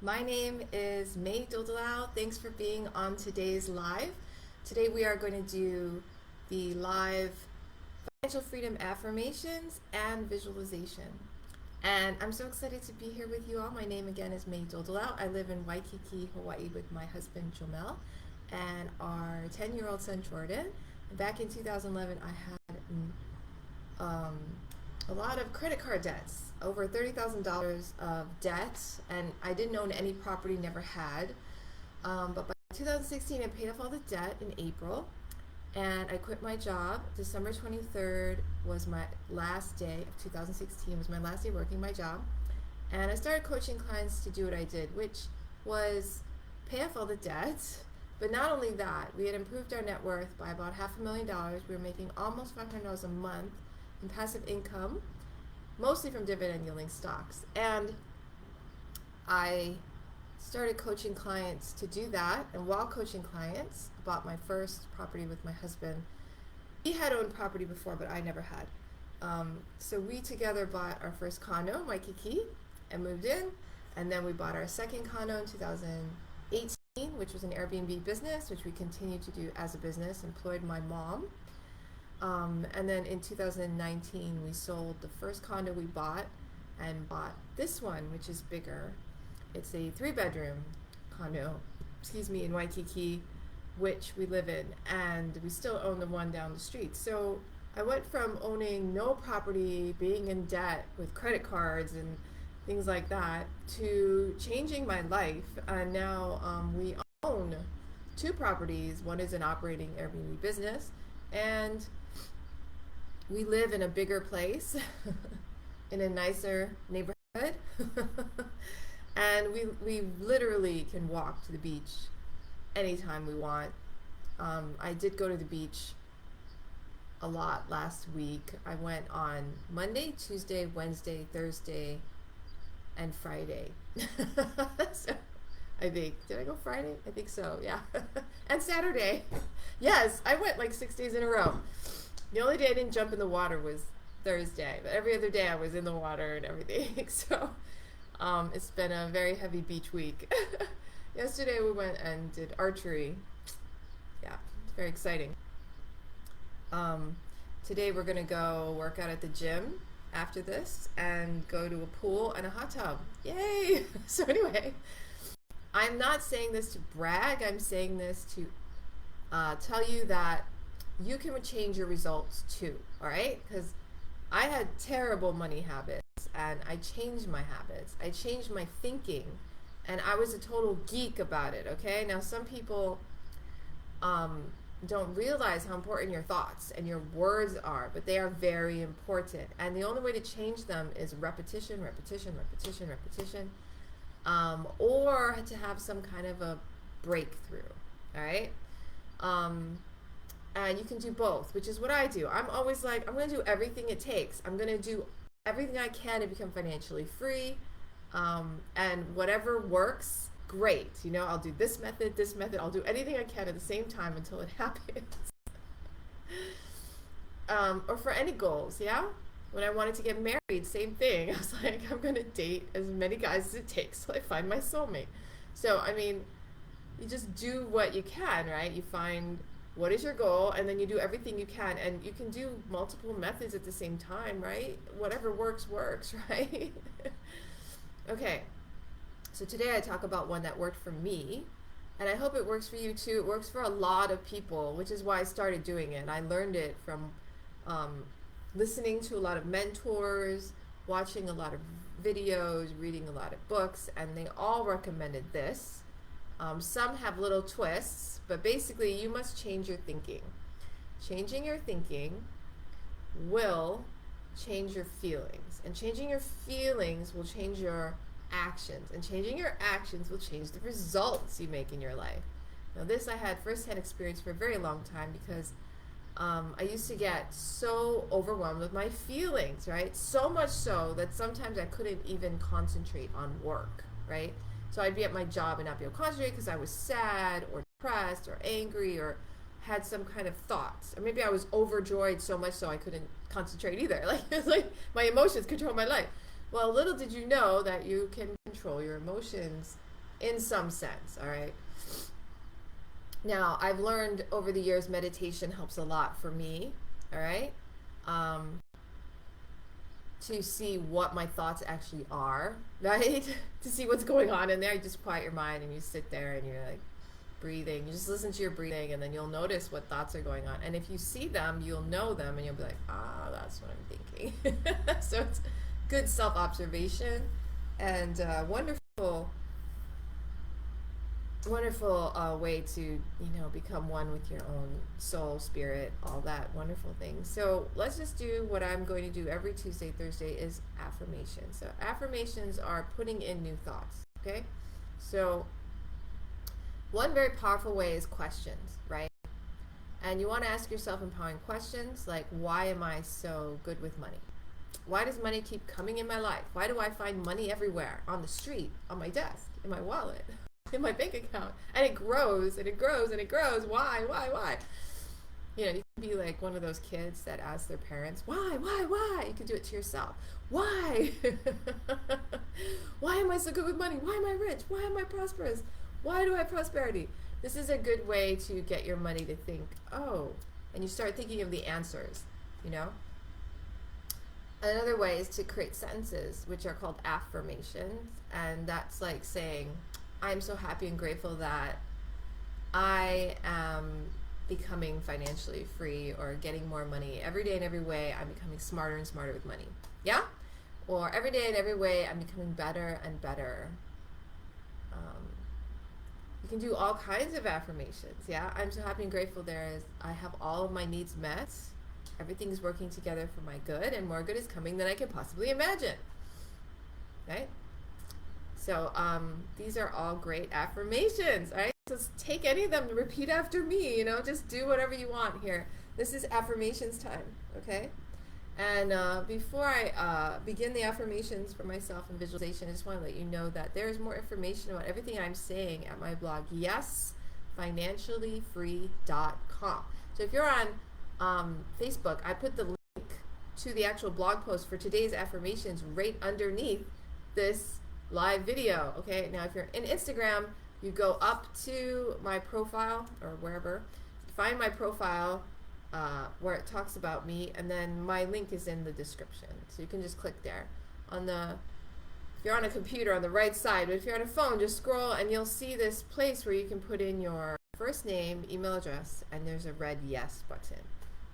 My name is May Dodalao. Thanks for being on today's live. Today we are going to do the live financial freedom affirmations and visualization. And I'm so excited to be here with you all. My name again is May Dodalao. I live in Waikiki, Hawaii with my husband Jomel and our 10-year-old son Jordan. And back in 2011 I had a lot of credit card debts, over $30,000 of debt, and I didn't own any property, never had. But by 2016, I paid off all the debt in April, and I quit my job. December 23rd was my last day of 2016, was my last day working my job, and I started coaching clients to do what I did, which was pay off all the debt. But not only that, we had improved our net worth by about $500,000. We were making almost $500 a month in passive income, mostly from dividend yielding stocks. And I started coaching clients to do that, and while coaching clients, I bought my first property with my husband. He had owned property before, but I never had. So we together bought our first condo in Waikiki and moved in, and then we bought our second condo in 2018, which was an Airbnb business, which we continued to do as a business, employed my mom. And then in 2019, we sold the first condo we bought and bought this one, which is bigger. It's a 3-bedroom condo, in Waikiki, which we live in, and we still own the one down the street. So I went from owning no property, being in debt with credit cards and things like that, to changing my life. And now we own 2 properties. One is an operating Airbnb business, and we live in a bigger place, in a nicer neighborhood, and we literally can walk to the beach anytime we want. I did go to the beach a lot last week. I went on Monday, Tuesday, Wednesday, Thursday, and Friday. So I think, did I go Friday? I think so, yeah. And Saturday. Yes, I went like 6 days in a row. The only day I didn't jump in the water was Thursday, but every other day I was in the water and everything. So it's been a very heavy beach week. Yesterday we went and did archery. Yeah, it's very exciting. Today we're going to go work out at the gym after this and go to a pool and a hot tub. Yay! So anyway, I'm not saying this to brag. I'm saying this to tell you that you can change your results too, all right? Because I had terrible money habits, and I changed my habits. I changed my thinking, and I was a total geek about it, okay? Now, some people don't realize how important your thoughts and your words are, but they are very important. And the only way to change them is repetition, repetition, repetition, repetition, or to have some kind of a breakthrough, all right? And you can do both, which is what I do. I'm always like, I'm going to do everything it takes. I'm going to do everything I can to become financially free. And whatever works, great. You know, I'll do this method. I'll do anything I can at the same time until it happens. Or for any goals, yeah? When I wanted to get married, same thing. I was like, I'm going to date as many guys as it takes till I find my soulmate. So, I mean, you just do what you can, right? You find what is your goal, and then you do everything you can, and you can do multiple methods at the same time, right? Whatever works, right? Okay, so today I talk about one that worked for me, and I hope it works for you too. It works for a lot of people, which is why I started doing it. I learned it from listening to a lot of mentors, watching a lot of videos, reading a lot of books, and they all recommended this. Some have little twists, but basically you must change your thinking. Changing your thinking will change your feelings, and changing your feelings will change your actions, and changing your actions will change the results you make in your life. Now this I had first-hand experience for a very long time, because I used to get so overwhelmed with my feelings, right? So much so that sometimes I couldn't even concentrate on work, right? So I'd be at my job and not be able to concentrate because I was sad or depressed or angry or had some kind of thoughts. Or maybe I was overjoyed so much so I couldn't concentrate either. Like, it's like my emotions control my life. Well, little did you know that you can control your emotions in some sense, all right? Now, I've learned over the years meditation helps a lot for me, all right? To see what my thoughts actually are, right? To see what's going on in there. You just quiet your mind and you sit there and you're like breathing. You just listen to your breathing and then you'll notice what thoughts are going on. And if you see them, you'll know them and you'll be like, ah, that's what I'm thinking. So it's good self-observation and wonderful way to become one with your own soul, spirit, all that wonderful things. So let's just do what I'm going to do every Tuesday, Thursday is affirmations. So affirmations are putting in new thoughts. Okay, so one very powerful way is questions, right? And you want to ask yourself empowering questions like, why am I so good with money? Why does money keep coming in my life? Why do I find money everywhere, on the street, on my desk, in my wallet, in my bank account? And it grows and it grows and it grows. Why? You can be like one of those kids that ask their parents, why? You can do it to yourself. Why? Why am I so good with money? Why am I rich? Why am I prosperous? Why do I have prosperity? This is a good way to get your money to think, oh, and you start thinking of the answers, Another way is to create sentences, which are called affirmations. And that's like saying, I'm so happy and grateful that I am becoming financially free or getting more money. Every day in every way, I'm becoming smarter and smarter with money. Yeah? Or every day in every way, I'm becoming better and better. You can do all kinds of affirmations. Yeah? I'm so happy and grateful I have all of my needs met. Everything's working together for my good, and more good is coming than I could possibly imagine. Right? So these are all great affirmations. Right? So take any of them to repeat after me. Just do whatever you want here. This is affirmations time. Okay? And before I begin the affirmations for myself and visualization, I just want to let you know that there is more information about everything I'm saying at my blog, yesfinanciallyfree.com. So if you're on Facebook, I put the link to the actual blog post for today's affirmations right underneath this live video. Okay, now if you're in Instagram, you go up to my profile or wherever, find my profile where it talks about me, and then my link is in the description, so you can just click there. If you're on a computer, on the right side, but if you're on a phone, just scroll and you'll see this place where you can put in your first name, email address, and there's a red yes button.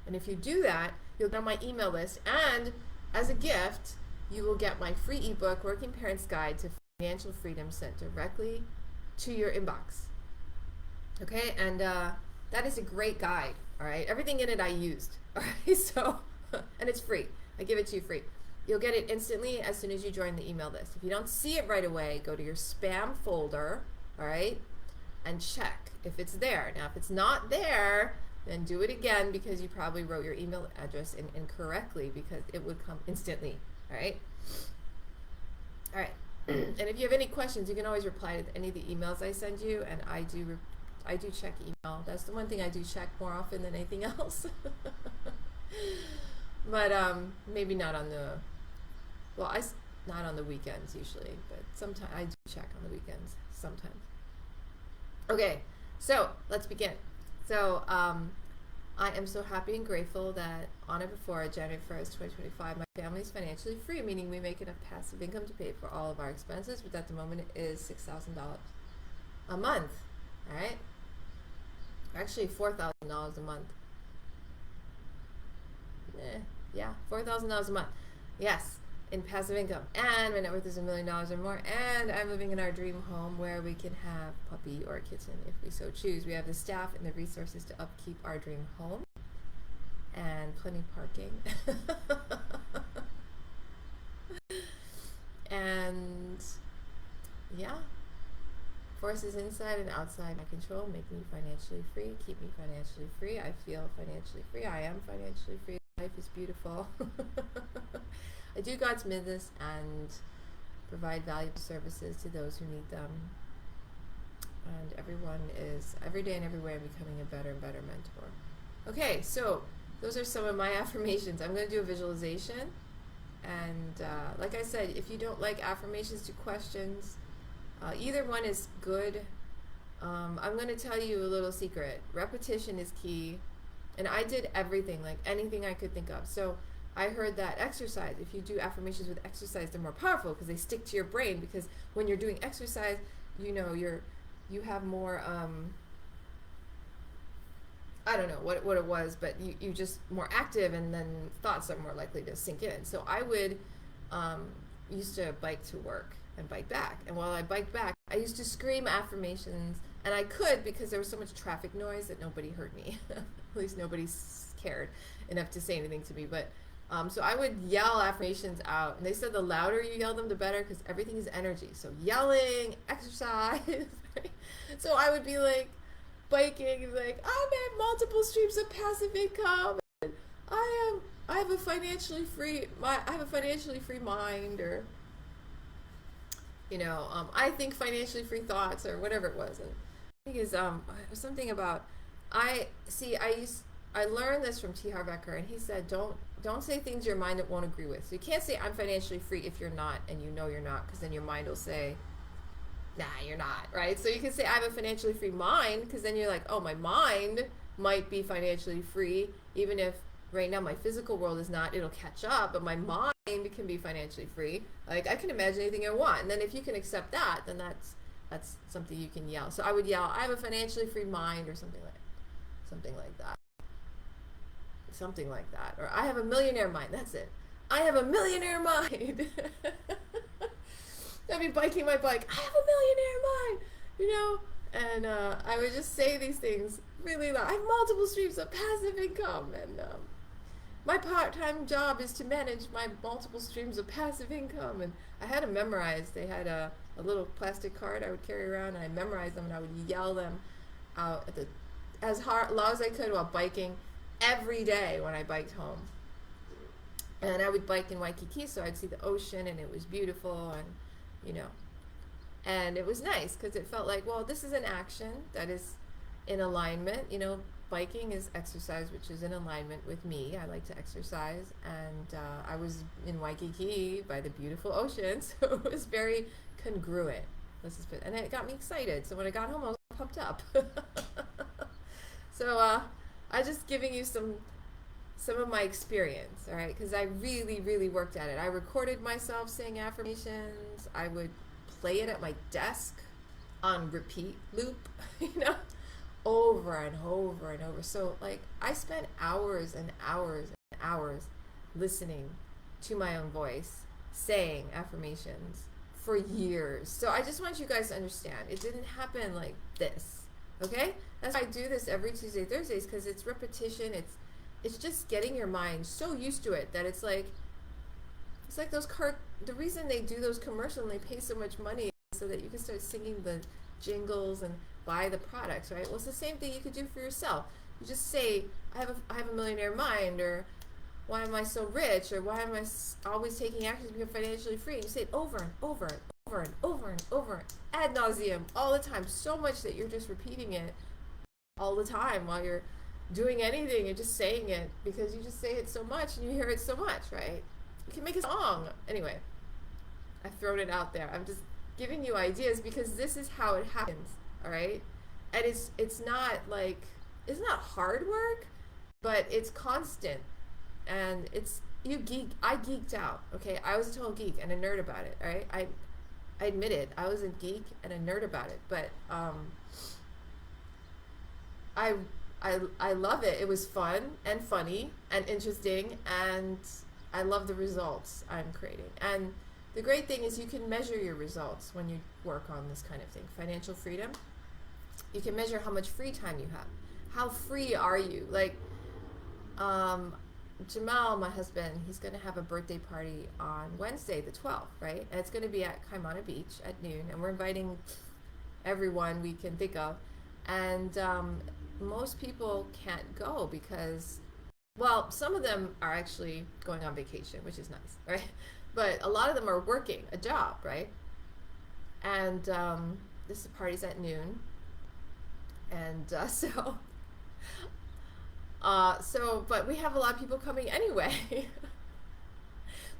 And if you do that, you'll get on my email list, and as a gift, you will get my free ebook, Working Parents Guide to Financial Freedom, sent directly to your inbox. Okay, and that is a great guide, all right? Everything in it I used, all right? So, and it's free. I give it to you free. You'll get it instantly as soon as you join the email list. If you don't see it right away, go to your spam folder, all right, and check if it's there. Now, if it's not there, then do it again, because you probably wrote your email address in incorrectly, because it would come instantly, all right? All right. And if you have any questions, you can always reply to any of the emails I send you, and I do check email. That's the one thing I do check more often than anything else. But maybe not on the not on the weekends usually, but sometimes I do check on the weekends sometimes. Okay, so let's begin. So I am so happy and grateful that on or before January 1st, 2025, my family is financially free, meaning we make enough passive income to pay for all of our expenses, which at the moment is $6,000 a month, all right? Actually, $4,000 a month. Yeah, $4,000 a month. Yes, in passive income. And my net worth is $1 million or more. And I'm living in our dream home where we can have a puppy or a kitten if we so choose. We have the staff and the resources to upkeep our dream home. And plenty of parking. And yeah. Forces inside and outside my control make me financially free, keep me financially free. I feel financially free. I am financially free. Life is beautiful. I do God's business and provide valuable services to those who need them. And every day and every way, I'm becoming a better and better mentor. Okay, so those are some of my affirmations. I'm going to do a visualization. And like I said, if you don't like affirmations, do questions. Either one is good. I'm going to tell you a little secret. Repetition is key. And I did everything, like anything I could think of. So I heard that exercise, if you do affirmations with exercise, they're more powerful because they stick to your brain. Because when you're doing exercise, you have more, I don't know what it was, but you just more active, and then thoughts are more likely to sink in. So I would used to bike to work and bike back. And while I biked back, I used to scream affirmations, and I could because there was so much traffic noise that nobody heard me. At least nobody cared enough to say anything to me. But so I would yell affirmations out, and they said the louder you yell them, the better, because everything is energy. So yelling, exercise. So I would be like biking, and like, I have multiple streams of passive income. And I have a financially free mind, or I think financially free thoughts, or whatever it was. And I think is something about I learned this from T. Harv Eker, and he said don't say things your mind won't agree with. So you can't say I'm financially free if you're not, and you know you're not, because then your mind will say, nah, you're not, right? So you can say I have a financially free mind, because then you're like, oh, my mind might be financially free, even if right now my physical world is not. It'll catch up, but my mind can be financially free. Like, I can imagine anything I want, and then if you can accept that, then that's something you can yell. So I would yell, I have a financially free mind, or something like that. Something like that. Or I have a millionaire mind. That's it. I have a millionaire mind. I'd be biking my bike. I have a millionaire mind, and I would just say these things really loud. I have multiple streams of passive income, and my part-time job is to manage my multiple streams of passive income. And I had them memorized. They had a little plastic card I would carry around, and I memorized them, and I would yell them out as loud as I could while biking every day when I biked home. And I would bike in Waikiki, so I'd see the ocean, and it was beautiful, and and it was nice because it felt like, well, this is an action that is in alignment. Biking is exercise, which is in alignment with me. I like to exercise, and I was in Waikiki by the beautiful ocean, so it was very congruent. And it got me excited. So when I got home, I was pumped up. So I just giving you some of my experience, all right? Because I really, really worked at it. I recorded myself saying affirmations. I would play it at my desk on repeat loop, over and over and over. So, like, I spent hours and hours and hours listening to my own voice, saying affirmations for years. So I just want you guys to understand, it didn't happen like this, okay? That's why I do this every Tuesday, Thursdays, because it's repetition. It's just getting your mind so used to it that it's like those the reason they do those commercials and they pay so much money is so that you can start singing the jingles and buy the products, right? Well, it's the same thing you could do for yourself. You just say, I have a millionaire mind, or why am I so rich, or why am I always taking action to become financially free? And you say it over and over and over and over and over, ad nauseum, all the time, so much that you're just repeating it all the time while you're doing anything. You're just saying it because you just say it so much and you hear it so much, right? You can make a song. Anyway, I've thrown it out there. I'm just giving you ideas because this is how it happens, all right? And it's not hard work, but it's constant, and I geeked out, okay? I was a total geek and a nerd about it, all right? I admit it. I was a geek and a nerd about it, but I love it. It was fun and funny and interesting, and I love the results I'm creating. And the great thing is you can measure your results when you work on this kind of thing. Financial freedom, you can measure how much free time you have. How free are you? Like, Jamal, my husband, he's going to have a birthday party on Wednesday, the 12th, right? And it's going to be at Kaimana Beach at noon, and we're inviting everyone we can think of. And most people can't go because, well, some of them are actually going on vacation, which is nice, right? But a lot of them are working a job, right? And this party's at noon, and but we have a lot of people coming anyway.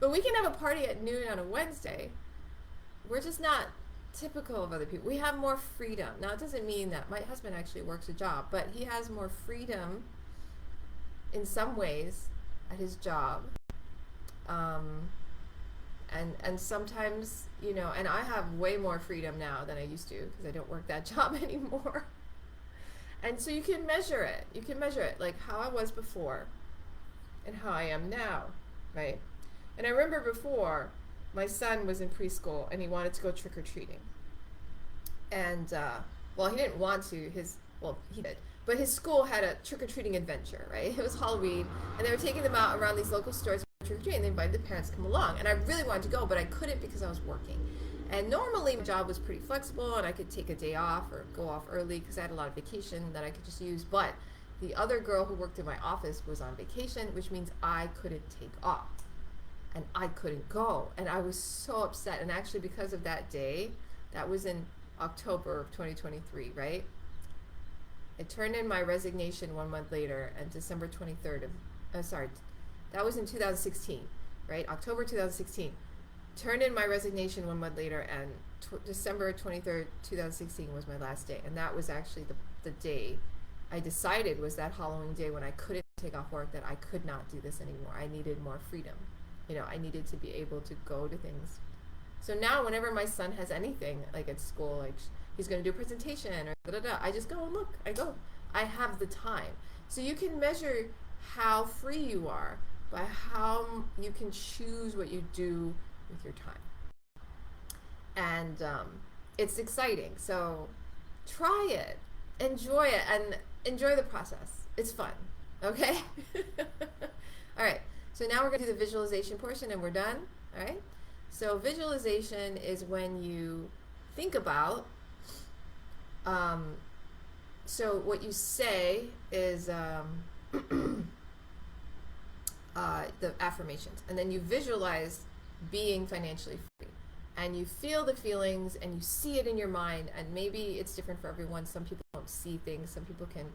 But we can have a party at noon on a Wednesday. We're just not typical of other people. We have more freedom. Now, it doesn't mean that my husband actually works a job, but he has more freedom in some ways at his job. Um, and sometimes, and I have way more freedom now than I used to because I don't work that job anymore. And so you can measure it. You can measure it like how I was before and how I am now, right? And I remember before, my son was in preschool and he wanted to go trick or treating. And well, he didn't want to. Well, he did, but his school had a trick or treating adventure, right? It was Halloween, and they were taking them out around these local stores trick or treating. They invited the parents to come along, and I really wanted to go, but I couldn't because I was working. And normally my job was pretty flexible, and I could take a day off or go off early because I had a lot of vacation that I could just use. But the other girl who worked in my office was on vacation, which means I couldn't take off, and I couldn't go, and I was so upset. And actually, because of that day, that was in October of 2023, right? I turned in my resignation 1 month later, and December 23rd of, sorry, that was in 2016, right? October 2016. Turned in my resignation 1 month later, and December 23rd, 2016 was my last day. And that was actually the day I decided was that Halloween day when I couldn't take off work that I could not do this anymore. I needed more freedom. I needed to be able to go to things. So now whenever my son has anything, like at school, like he's going to do a presentation or da-da-da, I just go and look. I go. I have the time. So you can measure how free you are by how you can choose what you do with your time. And it's exciting. So try it. Enjoy it and enjoy the process. It's fun. Okay? All right. So now we're going to do the visualization portion and we're done. All right? So visualization is when you think about, so what you say is the affirmations, and then you visualize being financially free, and you feel the feelings and you see it in your mind. And maybe it's different for everyone. Some people don't see things, some people can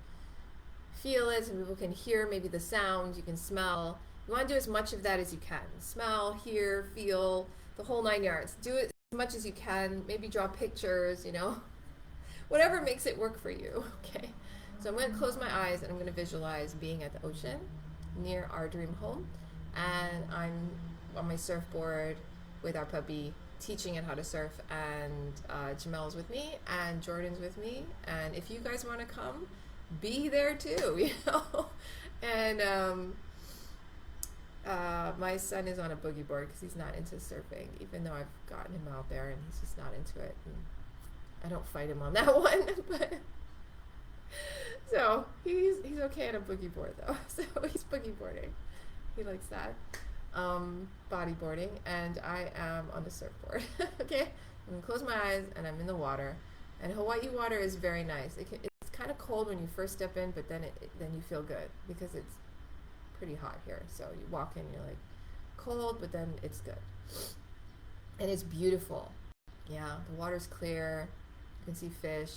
feel it, some people can hear maybe the sounds, you can smell. You want to do as much of that as you can. Smell, hear, feel, the whole 9 yards. Do it as much as you can. Maybe draw pictures, whatever makes it work for you. Okay. So I'm going to close my eyes and I'm going to visualize being at the ocean near our dream home. And I'm on my surfboard with our puppy, teaching it how to surf. And Jamel's with me and Jordan's with me. And if you guys want to come, be there too, And my son is on a boogie board because he's not into surfing, even though I've gotten him out there and he's just not into it. And I don't fight him on that one, but so he's okay on a boogie board though. So he's boogie boarding. He likes that. Bodyboarding, and I am on the surfboard. Okay, I'm gonna close my eyes and I'm in the water. And Hawaii water is very nice. It's kind of cold when you first step in, but then then you feel good because it's pretty hot here. So you walk in, you're like cold, but then it's good. And it's beautiful. Yeah, the water's clear. You can see fish.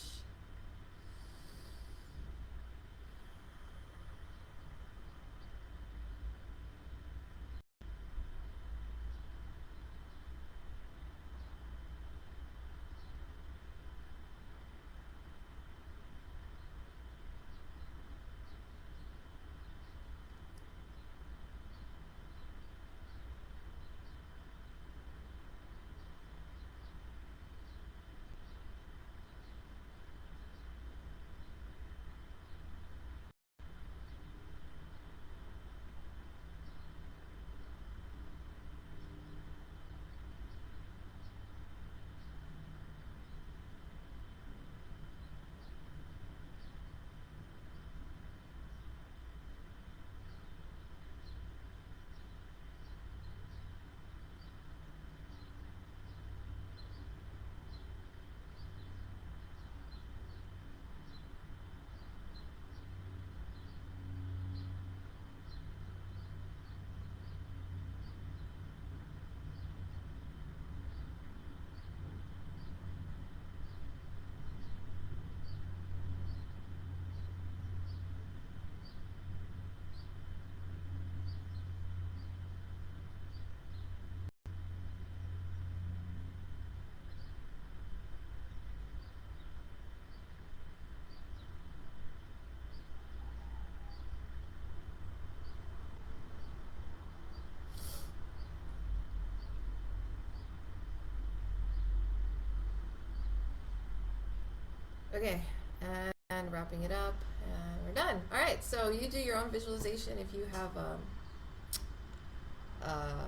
Okay, and wrapping it up, and we're done. All right, so you do your own visualization. If you have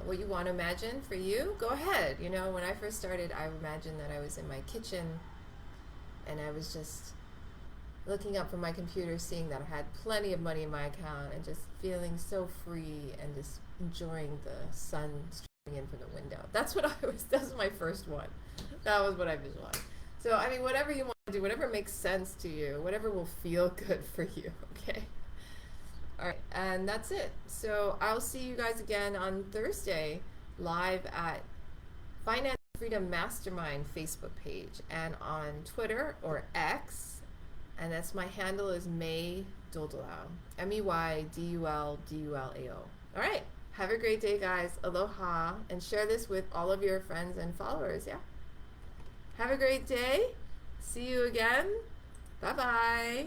what you want to imagine for you, go ahead. You know, when I first started, I imagined that I was in my kitchen and I was just looking up from my computer, seeing that I had plenty of money in my account and just feeling so free and just enjoying the sun streaming in from the window. That's what I was, that was my first one. That was what I visualized. So, I mean, whatever you want to do, whatever makes sense to you, whatever will feel good for you, okay? All right, and that's it. So I'll see you guys again on Thursday live at Finance Freedom Mastermind Facebook page and on Twitter or X, and that's my handle is May Duldulao, MEYDULDULAO. All right, have a great day, guys. Aloha, and share this with all of your friends and followers. Yeah. Have a great day. See you again. Bye bye.